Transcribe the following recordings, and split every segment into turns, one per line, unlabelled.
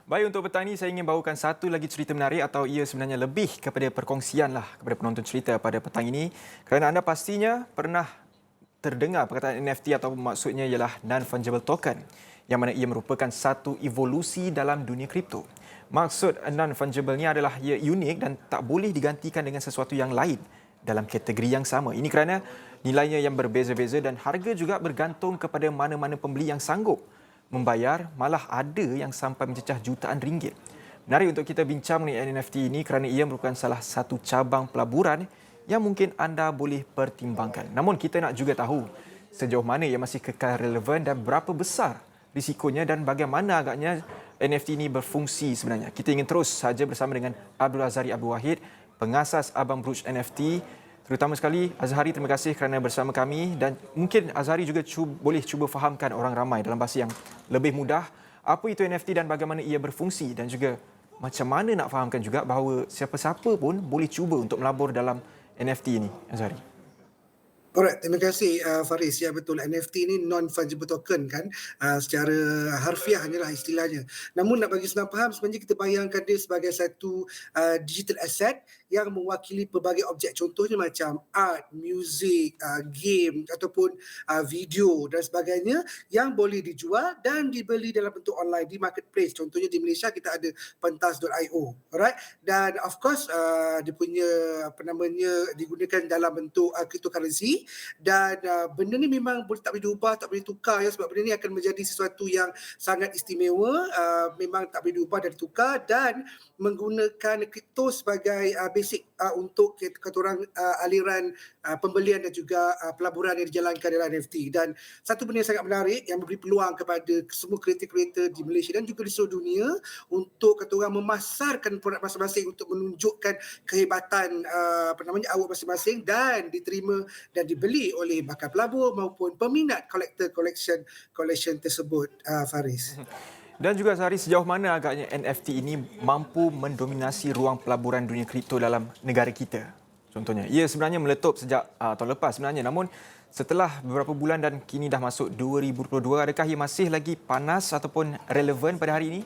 Baik, untuk petang ini saya ingin bawakan satu lagi cerita menarik atau ia sebenarnya lebih kepada perkongsian lah kepada penonton cerita pada petang ini. Kerana anda pastinya pernah terdengar perkataan NFT atau maksudnya ialah non-fungible token yang mana ia merupakan satu evolusi dalam dunia kripto. Maksud non-fungible ni adalah ia unik dan tak boleh digantikan dengan sesuatu yang lain dalam kategori yang sama. Ini kerana nilainya yang berbeza-beza dan harga juga bergantung kepada mana-mana pembeli yang sanggup membayar, malah ada yang sampai mencecah jutaan ringgit. Menarik untuk kita bincang mengenai NFT ini kerana ia merupakan salah satu cabang pelaburan yang mungkin anda boleh pertimbangkan. Namun kita nak juga tahu sejauh mana ia masih kekal relevan dan berapa besar risikonya dan bagaimana agaknya NFT ini berfungsi sebenarnya. Kita ingin terus saja bersama dengan Abdul Azhari Abu Wahid, pengasas Abang Bruch NFT. Terutama sekali, Azhari, terima kasih kerana bersama kami dan mungkin Azhari juga boleh cuba fahamkan orang ramai dalam bahasa yang lebih mudah apa itu NFT dan bagaimana ia berfungsi dan juga macam mana nak fahamkan juga bahawa siapa-siapa pun boleh cuba untuk melabur dalam NFT ini, Azhari.
Alright, terima kasih Faris. Ya betul, NFT ni non-fungible token kan, secara harfiah hanyalah istilahnya. Namun nak bagi senang faham, sebenarnya kita bayangkan dia sebagai satu digital asset yang mewakili pelbagai objek. Contohnya macam art, music, game ataupun video dan sebagainya yang boleh dijual dan dibeli dalam bentuk online di marketplace. Contohnya di Malaysia kita ada pentas.io. Alright, dan of course dia punya digunakan dalam bentuk cryptocurrency. Dan benda ni memang tak boleh diubah, tak boleh tukar ya, sebab benda ni akan menjadi sesuatu yang sangat istimewa, memang tak boleh diubah dan ditukar, dan menggunakan kripto sebagai basic untuk kata orang aliran pembelian dan juga pelaburan yang dijalankan dalam NFT. Dan satu benda yang sangat menarik yang memberi peluang kepada semua kreator-kreator di Malaysia dan juga di seluruh dunia untuk kata orang memasarkan produk masing-masing untuk menunjukkan kehebatan awak masing-masing dan diterima dan dibeli oleh bakal pelabur maupun peminat collection tersebut, Faris.
Dan juga Azhari, sejauh mana agaknya NFT ini mampu mendominasi ruang pelaburan dunia kripto dalam negara kita? Contohnya, ia sebenarnya meletup sejak tahun lepas sebenarnya, namun setelah beberapa bulan dan kini dah masuk 2022, adakah ia masih lagi panas ataupun relevan pada hari ini?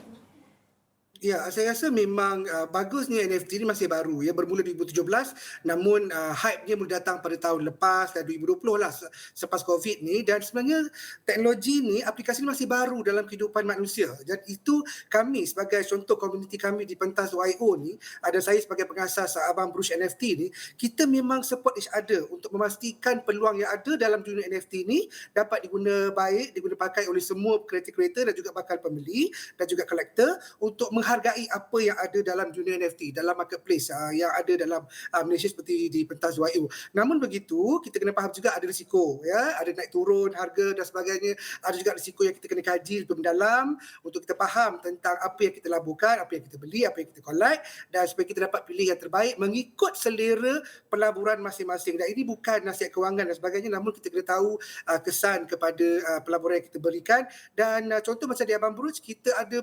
Ya, saya rasa memang bagusnya NFT ni masih baru ya, bermula 2017, namun hype-nya mula datang pada tahun lepas dan 2020 lah selepas COVID ni. Dan sebenarnya teknologi ni, aplikasi ni masih baru dalam kehidupan manusia. Dan itu kami sebagai contoh komuniti kami di pentas.io ni, ada saya sebagai pengasas Abang Bruch NFT ni, kita memang support each other untuk memastikan peluang yang ada dalam dunia NFT ni dapat diguna baik, diguna pakai oleh semua kreator-kreator dan juga bakal pembeli dan juga collector untuk menghargai apa yang ada dalam dunia NFT, dalam marketplace yang ada dalam Malaysia seperti di pentas.io. Namun begitu, kita kena faham juga ada risiko ya, ada naik turun harga dan sebagainya. Ada juga risiko yang kita kena kaji lebih mendalam untuk kita faham tentang apa yang kita laburkan, apa yang kita beli, apa yang kita collect, dan supaya kita dapat pilih yang terbaik mengikut selera pelaburan masing-masing. Dan ini bukan nasihat kewangan dan sebagainya, namun kita kena tahu kesan kepada pelaburan yang kita berikan. Dan contoh macam di Abang Bruch, kita ada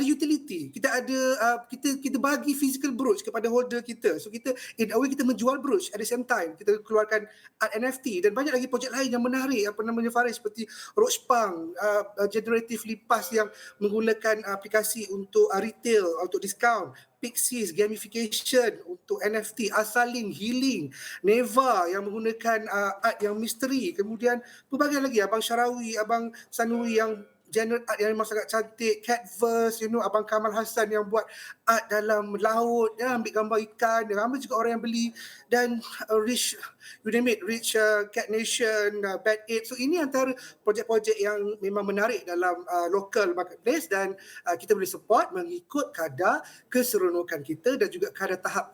utility, kita ada kita bagi physical brooch kepada holder kita. So kita in a way kita menjual brooch, at the same time kita keluarkan art NFT dan banyak lagi projek lain yang menarik, Faris, seperti Roachpang, generative lipas yang menggunakan aplikasi untuk retail, untuk discount, Pixies, gamification untuk NFT, Asalin, healing, Neva yang menggunakan art yang misteri, kemudian pelbagai lagi, Abang Syarawi, Abang Sanuri yang genre art yang memang sangat cantik, Catverse, Abang Kamal Hassan yang buat art dalam laut, ambil gambar ikan, ramai juga orang yang beli, dan Rich, you name it, Rich Cat Nation, Bad Aid. So ini antara projek-projek yang memang menarik dalam local marketplace dan kita boleh support mengikut kadar keseronokan kita dan juga kadar tahap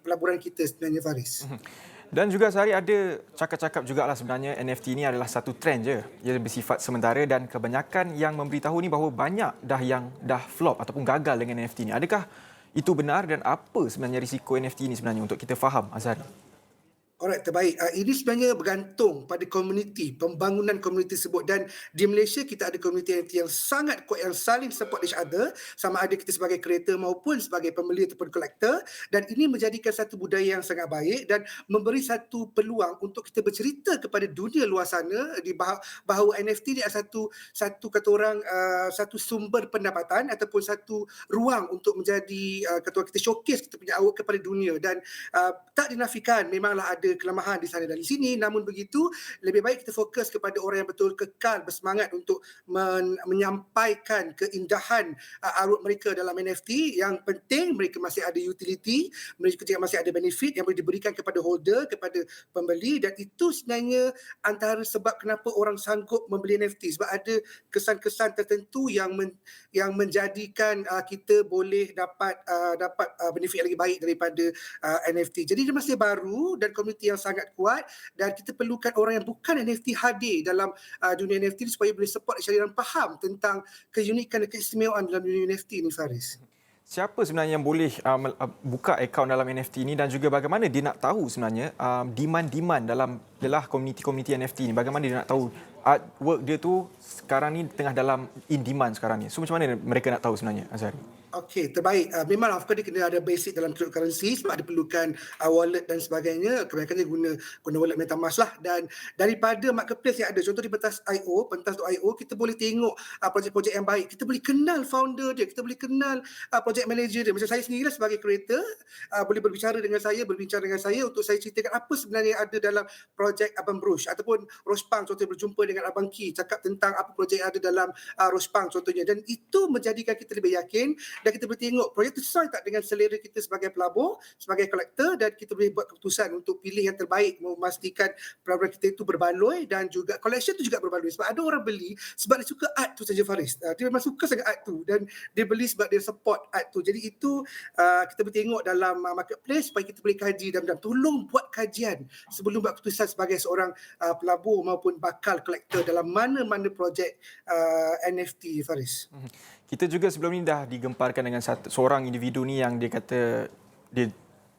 pelaburan kita sebenarnya, Faris.
Dan juga Azhari, ada cakap-cakap jugalah sebenarnya NFT ini adalah satu trend je. Ia bersifat sementara dan kebanyakan yang memberitahu ni bahawa banyak yang dah flop ataupun gagal dengan NFT ini. Adakah itu benar dan apa sebenarnya risiko NFT ini sebenarnya untuk kita faham, Azhari?
Alright, terbaik. Ini sebenarnya bergantung pada komuniti, pembangunan komuniti tersebut dan di Malaysia kita ada komuniti NFT yang sangat kuat yang saling support each other sama ada kita sebagai creator maupun sebagai pembeli ataupun collector dan ini menjadikan satu budaya yang sangat baik dan memberi satu peluang untuk kita bercerita kepada dunia luar sana bahawa NFT ni adalah satu kata orang satu sumber pendapatan ataupun satu ruang untuk menjadi kata orang kita showcase kita punya artwork kepada dunia dan tak dinafikan memanglah ada kelemahan di sana dan di sini namun begitu lebih baik kita fokus kepada orang yang betul kekal bersemangat untuk menyampaikan keindahan artwork mereka dalam NFT. Yang penting mereka masih ada utility, mereka juga masih ada benefit yang boleh diberikan kepada holder, kepada pembeli dan itu sebenarnya antara sebab kenapa orang sanggup membeli NFT sebab ada kesan-kesan tertentu yang menjadikan kita boleh dapat benefit yang lagi baik daripada NFT. Jadi dia masih baru dan komuniti yang sangat kuat dan kita perlukan orang yang bukan NFT hadir dalam dunia NFT ni supaya boleh support dan faham tentang keunikan dan keistimewaan dalam dunia NFT ni, Faris.
Siapa sebenarnya yang boleh buka akaun dalam NFT ini dan juga bagaimana dia nak tahu sebenarnya demand dalam ialah komuniti-komuniti NFT ni, bagamana dia nak tahu artwork dia tu sekarang ni tengah dalam in demand sekarang ni. So macam mana mereka nak tahu sebenarnya, Azhari?
Okey, terbaik. Memang of course dia kena ada basic dalam cryptocurrency sebab dia perlukan wallet dan sebagainya. Kebanyakan dia guna wallet MetaMask lah dan daripada marketplace yang ada. Contoh di pentas.io, kita boleh tengok projek-projek yang baik. Kita boleh kenal founder dia, kita boleh kenal project manager dia. Macam saya sendirilah sebagai creator boleh berbincang dengan saya untuk saya ceritakan apa sebenarnya yang ada dalam projek Abang Brush ataupun Rospang contohnya berjumpa dengan Abang Ki cakap tentang apa projek yang ada dalam Rospang contohnya dan itu menjadikan kita lebih yakin dan kita boleh tengok projek itu sesuai tak dengan selera kita sebagai pelabur, sebagai kolektor dan kita boleh buat keputusan untuk pilih yang terbaik memastikan program kita itu berbaloi dan juga collection itu juga berbaloi sebab ada orang beli sebab dia suka art tu saja Faris. Dia memang suka sangat art tu dan dia beli sebab dia support art tu. Jadi itu kita boleh tengok dalam marketplace supaya kita boleh kaji dan tolong buat kajian sebelum buat keputusan sebagai seorang pelabur maupun bakal kolektor dalam mana-mana projek NFT Faris.
Kita juga sebelum ni dah digemparkan dengan seorang individu ni yang dia kata dia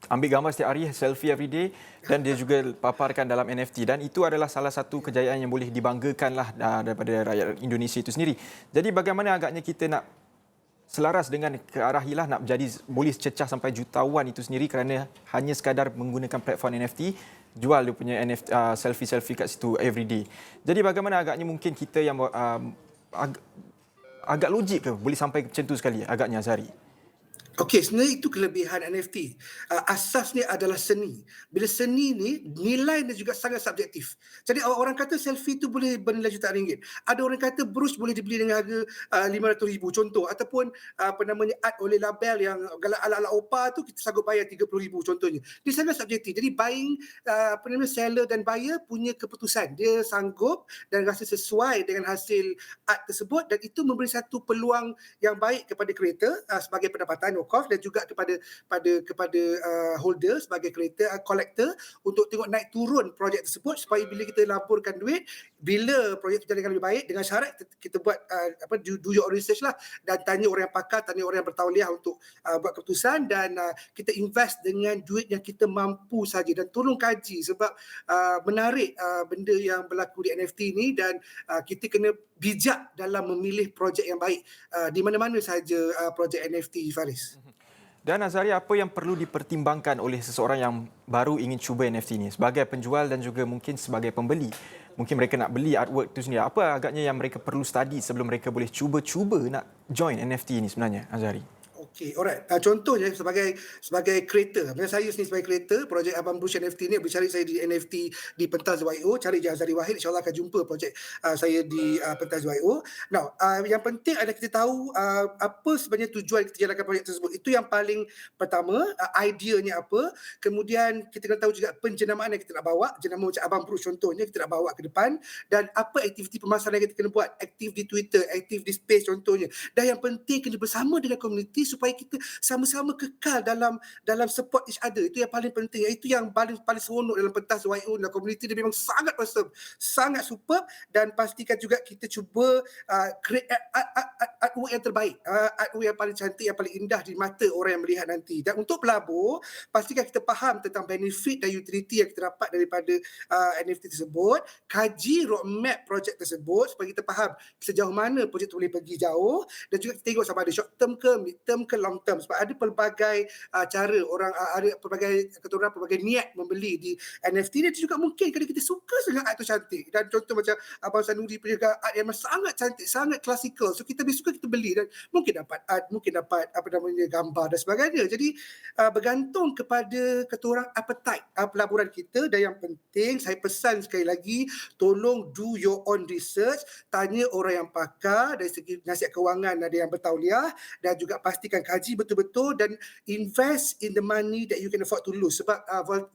ambil gambar setiap hari, selfie every day dan dia juga paparkan dalam NFT dan itu adalah salah satu kejayaan yang boleh dibanggakanlah daripada rakyat Indonesia itu sendiri. Jadi bagaimana agaknya kita nak selaras dengan ke arah ialah nak menjadi boleh cecah sampai jutawan itu sendiri kerana hanya sekadar menggunakan platform NFT jual dia punya NFT, selfie-selfie kat situ every day. Jadi bagaimana agaknya mungkin kita yang agak logik ke boleh sampai macam tu sekali agaknya Azhari?
Okey, sebenarnya itu kelebihan NFT. Asasnya adalah seni. Bila seni ni, nilai dia juga sangat subjektif. Jadi orang kata selfie tu boleh bernilai jutaan ringgit. Ada orang kata brush boleh dibeli dengan harga RM500,000 contoh. Ataupun art oleh label yang ala-ala opa tu kita sanggup bayar RM30,000 contohnya. Dia sangat subjektif. Jadi buying, seller dan buyer punya keputusan. Dia sanggup dan rasa sesuai dengan hasil art tersebut dan itu memberi satu peluang yang baik kepada creator sebagai pendapatan dan juga kepada holder sebagai creator, collector untuk tengok naik turun projek tersebut supaya bila kita laporkan duit, bila projek itu jalan lebih baik dengan syarat kita buat do your own research lah dan tanya orang yang pakar, tanya orang yang bertauliah untuk buat keputusan dan kita invest dengan duit yang kita mampu saja dan tolong kaji sebab menarik benda yang berlaku di NFT ni dan kita kena bijak dalam memilih projek yang baik di mana-mana saja projek NFT Faris.
Dan Azhari, apa yang perlu dipertimbangkan oleh seseorang yang baru ingin cuba NFT ini sebagai penjual dan juga mungkin sebagai pembeli? Mungkin mereka nak beli artwork itu sendiri. Apa agaknya yang mereka perlu study sebelum mereka boleh cuba-cuba nak join NFT ini sebenarnya, Azhari?
Okey, alright. Contohnya sebagai creator. Macam saya sendiri sebagai creator, projek Abang Brush NFT ni boleh cari saya di NFT di pentas.io, cari je Azhari Wahid, insya-Allah akan jumpa projek saya di pentas.io. Now, yang penting adalah kita tahu apa sebenarnya tujuan kita jalankan projek tersebut. Itu yang paling pertama, ideanya apa. Kemudian kita kena tahu juga penjenamaan yang kita nak bawa, jenama macam Abang Brush contohnya kita nak bawa ke depan dan apa aktiviti pemasaran yang kita kena buat, aktif di Twitter, aktif di Space contohnya. Dan yang penting kena bersama dengan komuniti supaya supaya kita sama-sama kekal dalam support each other. Itu yang paling penting. Itu yang paling paling seronok dalam pentas YO dan community dia memang sangat awesome, sangat superb, dan pastikan juga kita cuba create artwork yang terbaik, artwork yang paling cantik, yang paling indah di mata orang yang melihat nanti. Dan untuk pelabur, pastikan kita faham tentang benefit dan utility yang kita dapat daripada NFT tersebut, kaji roadmap projek tersebut supaya kita faham sejauh mana projek tu boleh pergi jauh, dan juga kita tengok sama ada short term ke, mid term ke, long term, sebab ada pelbagai cara orang ada pelbagai niat membeli di NFT ni. Juga mungkin kalau kita suka sangat art tu cantik, dan contoh macam Abang Sanuri punya art yang sangat cantik, sangat klasikal, so kita lebih suka kita beli, dan mungkin dapat art, mungkin dapat gambar dan sebagainya. Jadi bergantung kepada keturang appetite pelaburan kita. Dan yang penting saya pesan sekali lagi, tolong do your own research, tanya orang yang pakar dari segi nasihat kewangan, ada yang bertauliah, dan juga pastikan kaji betul-betul dan invest in the money that you can afford to lose, sebab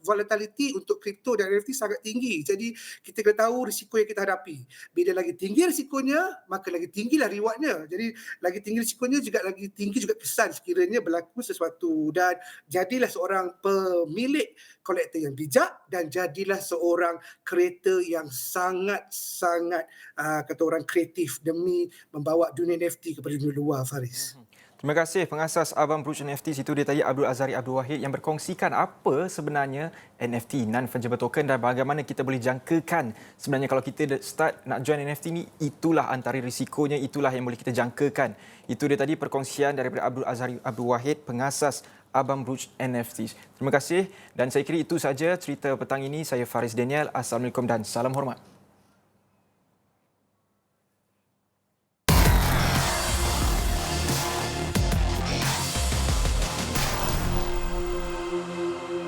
volatility untuk kripto dan NFT sangat tinggi. Jadi kita kena tahu risiko yang kita hadapi. Bila lagi tinggi risikonya, maka lagi tinggilah rewardnya. Jadi lagi tinggi risikonya juga lagi tinggi juga kesan sekiranya berlaku sesuatu. Dan jadilah seorang pemilik kolektor yang bijak, dan jadilah seorang kreator yang sangat-sangat kata orang kreatif demi membawa dunia NFT kepada dunia luar, Faris.
Terima kasih pengasas Abang Brooch NFT situ dia tadi Abdul Azari Abdul Wahid yang berkongsikan apa sebenarnya NFT, non-fungible token, dan bagaimana kita boleh jangkakan sebenarnya kalau kita start nak join NFT ni, itulah antara risikonya, itulah yang boleh kita jangkakan. Itu dia tadi perkongsian daripada Abdul Azari Abdul Wahid, pengasas Abang Brooch NFT. Terima kasih, dan saya kira itu saja cerita petang ini. Saya Faris Daniel. Assalamualaikum dan salam hormat.